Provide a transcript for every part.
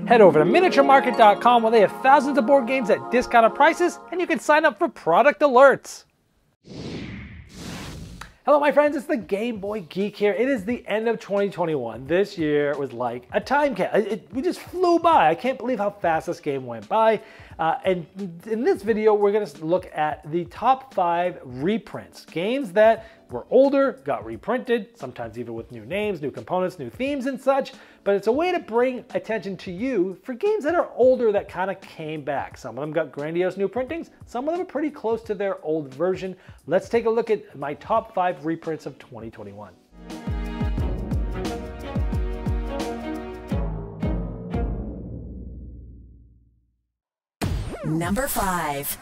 Head over to miniaturemarket.com where they have thousands of board games at discounted prices, and you can sign up for product alerts. Hello my friends, it's the Game Boy Geek here. It is the end of 2021. This year was like a time capsule. We just flew by. I can't believe how fast this game went by. And in this video, we're gonna look at the top 5 reprints. Games that were older, got reprinted, sometimes even with new names, new components, new themes and such. But it's a way to bring attention to you for games that are older that kind of came back. Some of them got grandiose new printings. Some of them are pretty close to their old version. Let's take a look at my top 5 reprints of 2021. Number 5.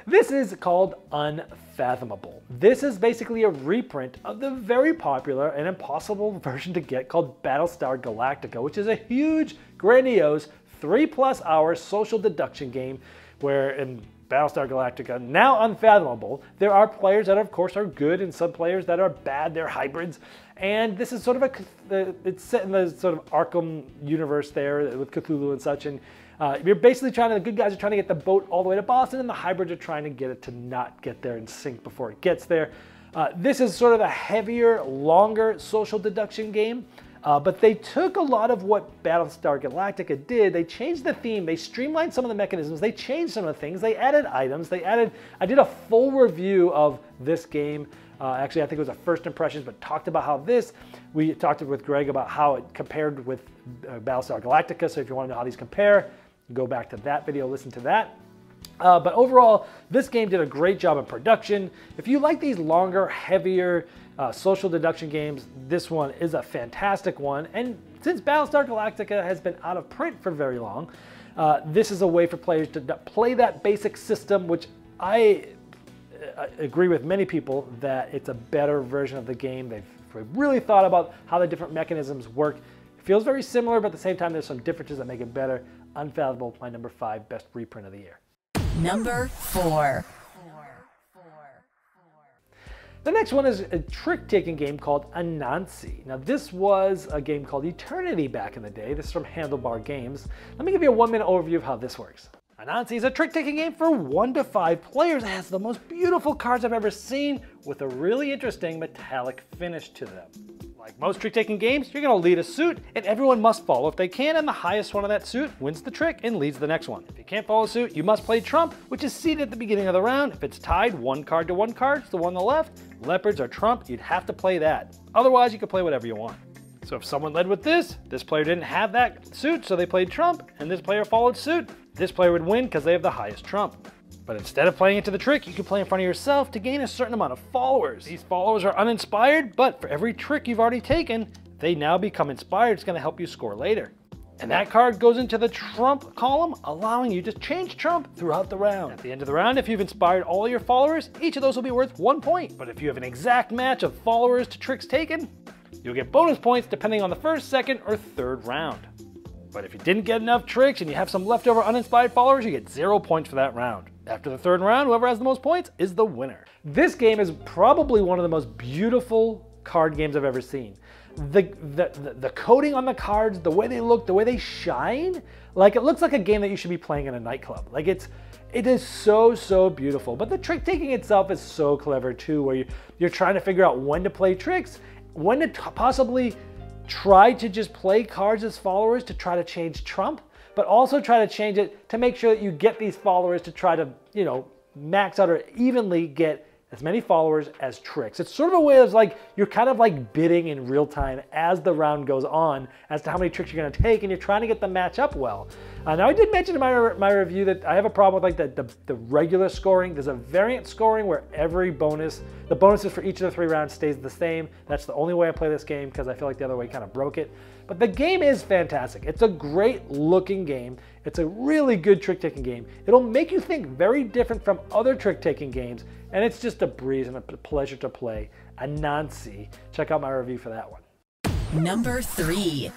This is called Unfathomable. This is basically a reprint of the very popular and impossible version to get called Battlestar Galactica, which is a huge, grandiose, 3+ hour social deduction game where in Battlestar Galactica, now Unfathomable, there are players that of course are good and some players that are bad, they're hybrids. And this is sort of it's set in the sort of Arkham universe there with Cthulhu and such. And you're basically the good guys are trying to get the boat all the way to Boston, and the hybrids are trying to get it to not get there and sink before it gets there. This is sort of a heavier, longer social deduction game, but they took a lot of what Battlestar Galactica did. They changed the theme, they streamlined some of the mechanisms, they changed some of the things, they added items, I did a full review of this game. Actually, I think it was a first impressions, but talked about how we talked with Greg about how it compared with Battlestar Galactica. So if you want to know how these compare, go back to that video, listen to that. But overall, this game did a great job in production. If you like these longer, heavier social deduction games, this one is a fantastic one. And since Battlestar Galactica has been out of print for very long, this is a way for players to play that basic system, which I agree with many people that it's a better version of the game. They've really thought about how the different mechanisms work. It feels very similar, but at the same time, there's some differences that make it better. Unfathomable, my number 5 best reprint of the year. Number 4. The next one is a trick-taking game called Anansi. Now this was a game called Eternity back in the day. This is from Handlebar Games. Let me give you a 1-minute overview of how this works. Anansi is a trick-taking game for 1 to 5 players. It has the most beautiful cards I've ever seen with a really interesting metallic finish to them. Like most trick-taking games, you're going to lead a suit and everyone must follow if they can, and the highest one of that suit wins the trick and leads the next one. If you can't follow suit, you must play trump, which is seated at the beginning of the round. If it's tied 1 card to 1 card, it's the one on the left. Leopards are trump, you'd have to play that. Otherwise, you can play whatever you want. So if someone led with this player didn't have that suit, so they played trump, and this player followed suit, this player would win because they have the highest trump. But instead of playing into the trick, you can play in front of yourself to gain a certain amount of followers. These followers are uninspired, but for every trick you've already taken, they now become inspired. It's going to help you score later. And that card goes into the trump column, allowing you to change trump throughout the round. At the end of the round, if you've inspired all your followers, each of those will be worth 1 point. But if you have an exact match of followers to tricks taken, you'll get bonus points depending on the first, second, or third round. But if you didn't get enough tricks and you have some leftover uninspired followers, you get 0 points for that round. After the third round, whoever has the most points is the winner. This game is probably one of the most beautiful card games I've ever seen. The coating on the cards, the way they look, the way they shine, like it looks like a game that you should be playing in a nightclub. Like it is so beautiful. But the trick taking itself is so clever too, where you're trying to figure out when to play tricks, when to possibly try to just play cards as followers to try to change trump, but also try to change it to make sure that you get these followers to try to, max out or evenly get as many followers as tricks. It's sort of a way of like, you're kind of like bidding in real time as the round goes on as to how many tricks you're gonna take, and you're trying to get them match up well. Now I did mention in my review that I have a problem with like the regular scoring. There's a variant scoring where every the bonuses for each of the 3 rounds stays the same. That's the only way I play this game because I feel like the other way kind of broke it. But the game is fantastic. It's a great looking game. It's a really good trick-taking game. It'll make you think very different from other trick-taking games, and it's just a breeze and a pleasure to play. Anansi. Check out my review for that one. Number 3.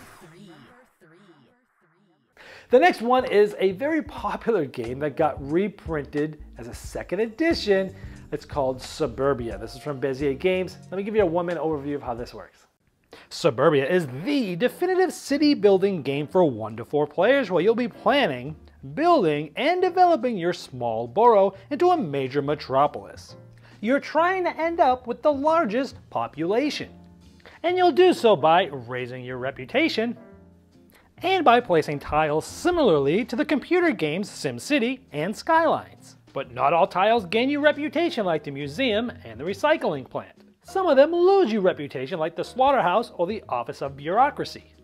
The next one is a very popular game that got reprinted as a 2nd edition. It's called Suburbia. This is from Bezier Games. Let me give you a 1-minute overview of how this works. Suburbia is the definitive city building game for 1 to 4 players where you'll be planning, building, and developing your small borough into a major metropolis. You're trying to end up with the largest population. And you'll do so by raising your reputation and by placing tiles similarly to the computer games SimCity and Skylines. But not all tiles gain you reputation like the museum and the recycling plant. Some of them lose you reputation like the slaughterhouse or the office of bureaucracy.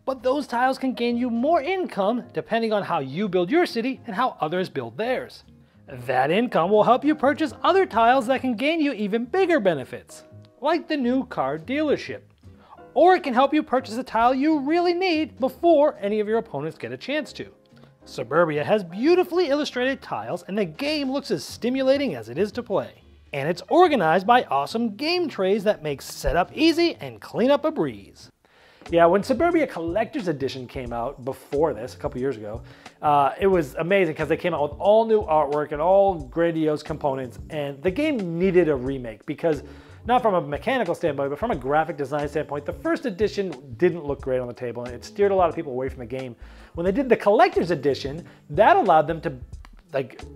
But those tiles can gain you more income depending on how you build your city and how others build theirs. That income will help you purchase other tiles that can gain you even bigger benefits, like the new car dealership. Or it can help you purchase a tile you really need before any of your opponents get a chance to. Suburbia has beautifully illustrated tiles and the game looks as stimulating as it is to play. And it's organized by awesome game trays that make setup easy and cleanup a breeze. Yeah, when Suburbia Collector's Edition came out before this, a couple years ago, it was amazing because they came out with all new artwork and all grandiose components, and the game needed a remake because, not from a mechanical standpoint, but from a graphic design standpoint, the first edition didn't look great on the table and it steered a lot of people away from the game. When they did the Collector's Edition, that allowed them to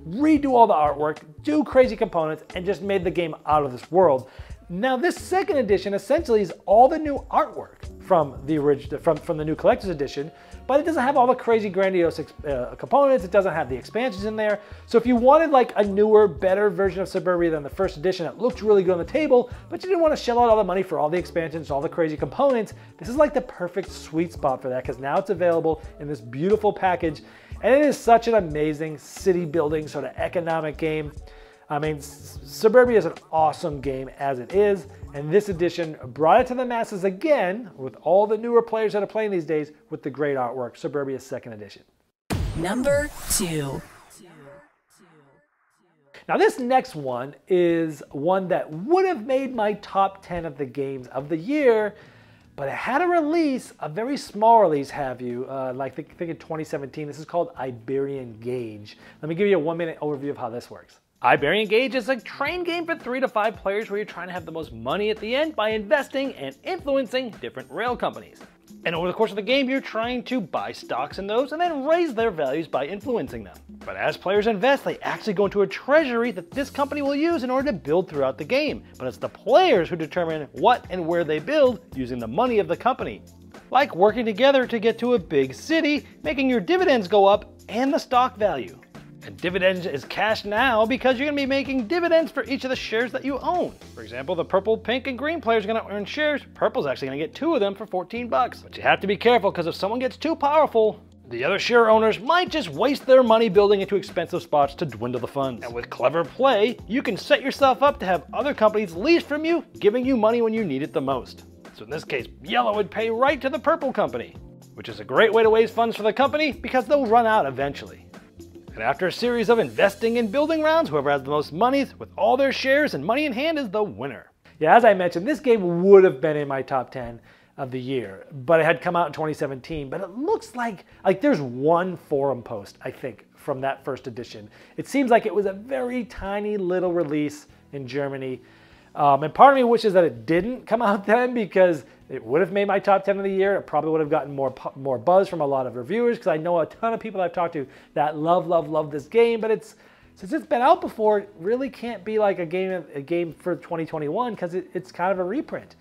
redo all the artwork, do crazy components, and just made the game out of this world. Now this second edition essentially is all the new artwork from the original, from the new Collector's Edition, but it doesn't have all the crazy grandiose components. It doesn't have the expansions in there. So if you wanted like a newer, better version of Suburbia than the first edition that looked really good on the table, but you didn't want to shell out all the money for all the expansions, all the crazy components, this is like the perfect sweet spot for that because now it's available in this beautiful package. And it is such an amazing city building sort of economic game. I mean, Suburbia is an awesome game as it is, and this edition brought it to the masses again with all the newer players that are playing these days with the great artwork, Suburbia's second edition. Number 2. Now this next one is one that would have made my top 10 of the games of the year, but it had a release, a very small release, think in 2017. This is called Iberian Gauge. Let me give you a 1-minute overview of how this works. Iberian Gauge is a train game for 3 to 5 players where you're trying to have the most money at the end by investing and influencing different rail companies. And over the course of the game, you're trying to buy stocks in those and then raise their values by influencing them. But as players invest, they actually go into a treasury that this company will use in order to build throughout the game. But it's the players who determine what and where they build using the money of the company. Like working together to get to a big city, making your dividends go up and the stock value. And dividends is cash now because you're going to be making dividends for each of the shares that you own. For example, the purple, pink, and green players are going to earn shares. Purple's actually going to get 2 of them for 14 bucks. But you have to be careful because if someone gets too powerful, the other share owners might just waste their money building into expensive spots to dwindle the funds. And with clever play, you can set yourself up to have other companies lease from you, giving you money when you need it the most. So in this case, yellow would pay right to the purple company, which is a great way to raise funds for the company because they'll run out eventually. And after a series of investing and building rounds, whoever has the most monies with all their shares and money in hand is the winner. Yeah, as I mentioned, this game would have been in my top 10 of the year, but it had come out in 2017. But it looks like there's one forum post, I think, from that first edition. It seems like it was a very tiny little release in Germany. And part of me wishes that it didn't come out then because it would have made my top 10 of the year. It probably would have gotten more buzz from a lot of reviewers because I know a ton of people I've talked to that love this game. But since it's been out before, it really can't be like a game for 2021 because it's kind of a reprint.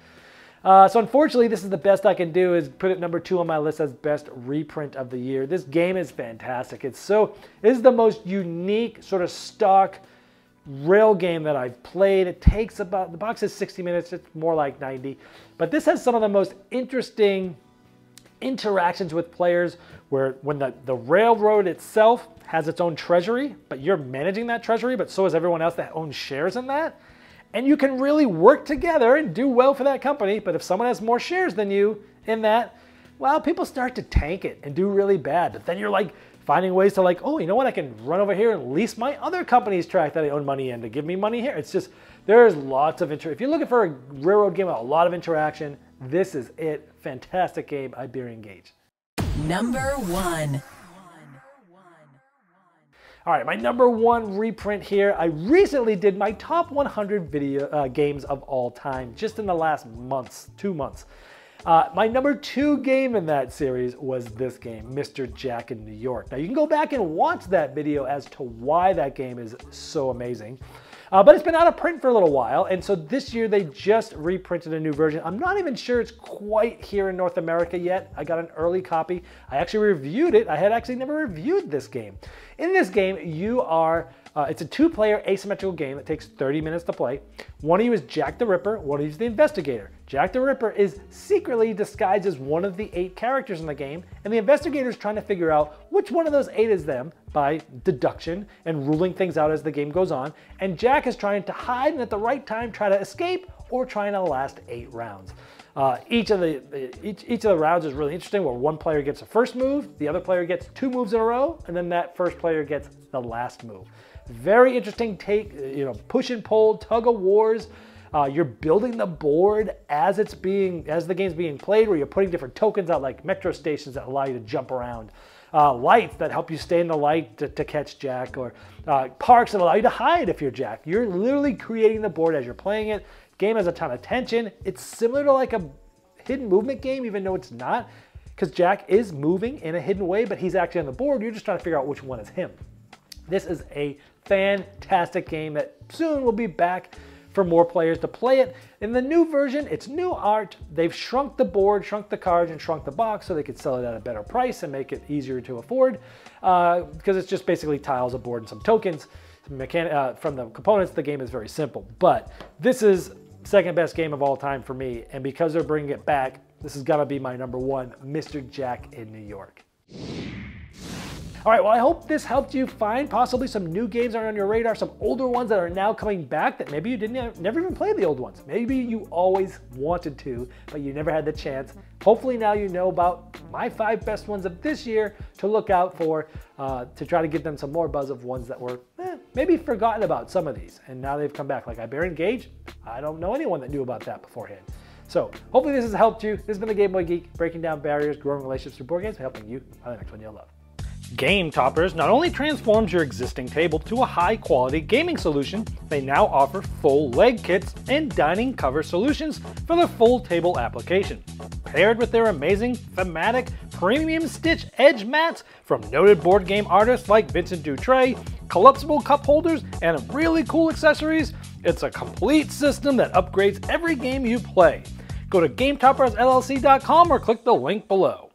So unfortunately, this is the best I can do is put it number 2 on my list as best reprint of the year. This game is fantastic. It is the most unique sort of stock rail game that I've played. It takes the box is 60 minutes, it's more like 90. But this has some of the most interesting interactions with players when the railroad itself has its own treasury, but you're managing that treasury, but so is everyone else that owns shares in that. And you can really work together and do well for that company, but if someone has more shares than you in that, well, people start to tank it and do really bad. But then you're like finding ways to oh, you know what, I can run over here and lease my other company's track that I own money in to give me money here. It's just, there's lots of if you're looking for a railroad game with a lot of interaction, this is it. Fantastic game, Iberian Gauge. Number 1. All right, my number 1 reprint here. I recently did my top 100 video games of all time, just in the last 2 months. My number 2 game in that series was this game, Mr. Jack in New York. Now you can go back and watch that video as to why that game is so amazing. But it's been out of print for a little while, and so this year they just reprinted a new version. I'm not even sure it's quite here in North America yet. I got an early copy. I actually reviewed it. I had actually never reviewed this game. In this game, you are, it's a 2-player asymmetrical game that takes 30 minutes to play. One of you is Jack the Ripper, one of you is the investigator. Jack the Ripper is secretly disguised as one of the 8 characters in the game, and the investigator is trying to figure out which one of those 8 is them by deduction and ruling things out as the game goes on. And Jack is trying to hide and at the right time try to escape or trying to last 8 rounds. Each of the rounds is really interesting, where one player gets the first move, the other player gets 2 moves in a row, and then that first player gets the last move. Very interesting take, push and pull, tug of wars. You're building the board as the game's being played, where you're putting different tokens out, like metro stations that allow you to jump around. Lights that help you stay in the light to catch Jack, or parks that allow you to hide if you're Jack. You're literally creating the board as you're playing it. Game has a ton of tension. It's similar to like a hidden movement game, even though it's not, because Jack is moving in a hidden way, but he's actually on the board. You're just trying to figure out which one is him. This is a fantastic game that soon will be back for more players to play it. In the new version, it's new art. They've shrunk the board, shrunk the cards, and shrunk the box so they could sell it at a better price and make it easier to afford, because it's just basically tiles, a board, and some tokens. From the components, the game is very simple. But this is second best game of all time for me, and because they're bringing it back, this is gonna be my number 1, Mr. Jack in New York. All right, well, I hope this helped you find possibly some new games that are on your radar, some older ones that are now coming back that maybe you never even played the old ones. Maybe you always wanted to, but you never had the chance. Hopefully now you know about my 5 best ones of this year to look out for, to try to give them some more buzz of ones that were maybe forgotten about, some of these, and now they've come back. Like Iberia Gage, I don't know anyone that knew about that beforehand. So hopefully this has helped you. This has been the Game Boy Geek, breaking down barriers, growing relationships through board games, and helping you find the next one you'll love. Game Toppers not only transforms your existing table to a high-quality gaming solution, they now offer full leg kits and dining cover solutions for the full table application. Paired with their amazing, thematic, premium stitch edge mats from noted board game artists like Vincent Dutray, collapsible cup holders, and really cool accessories, it's a complete system that upgrades every game you play. Go to GameToppersLLC.com or click the link below.